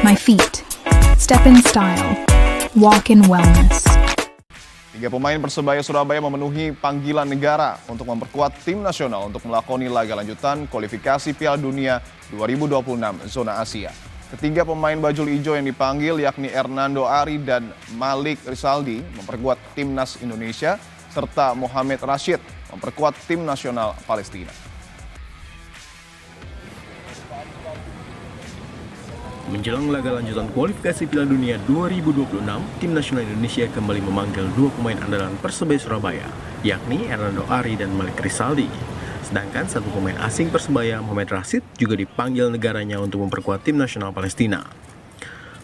my feet. Step in style. Walk in wellness. 3 pemain Persebaya Surabaya memenuhi panggilan negara untuk memperkuat tim nasional untuk melakoni laga lanjutan kualifikasi Piala Dunia 2026 zona Asia. Ketiga pemain bajul ijo yang dipanggil yakni Hernando Ari dan Malik Rizaldi memperkuat timnas Indonesia serta Mohamed Rashid memperkuat tim nasional Palestina. Menjelang laga lanjutan kualifikasi Piala Dunia 2026, tim nasional Indonesia kembali memanggil 2 pemain andalan Persebaya Surabaya, yakni Hernando Ari dan Malik Rizaldi. Sedangkan 1 pemain asing Persebaya, Mohamed Rashid, juga dipanggil negaranya untuk memperkuat tim nasional Palestina.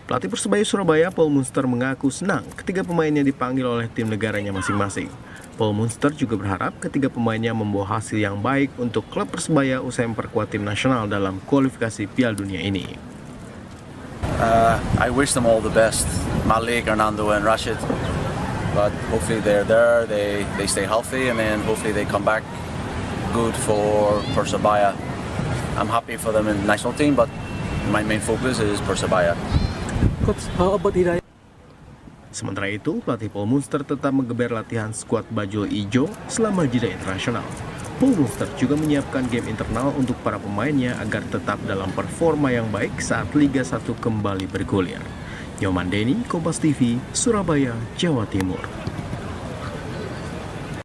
Pelatih Persebaya Surabaya, Paul Munster, mengaku senang ketiga pemainnya dipanggil oleh tim negaranya masing-masing. Paul Munster juga berharap ketiga pemainnya membawa hasil yang baik untuk klub Persebaya usai memperkuat tim nasional dalam kualifikasi Piala Dunia ini. I wish them all the best, Malik, Hernando, and Rashid. But hopefully they're there, they stay healthy, and then hopefully they come back good for Persebaya. I'm happy for them in the national team, but my main focus is Persebaya. Coach, how about Hidayat? Sementara itu, pelatih Paul Munster tetap menggeber latihan skuad bajul ijo selama jeda internasional. Paul Munster juga menyiapkan game internal untuk para pemainnya agar tetap dalam performa yang baik saat Liga 1 kembali bergulir. Nyoman Denny, Kompas TV, Surabaya, Jawa Timur.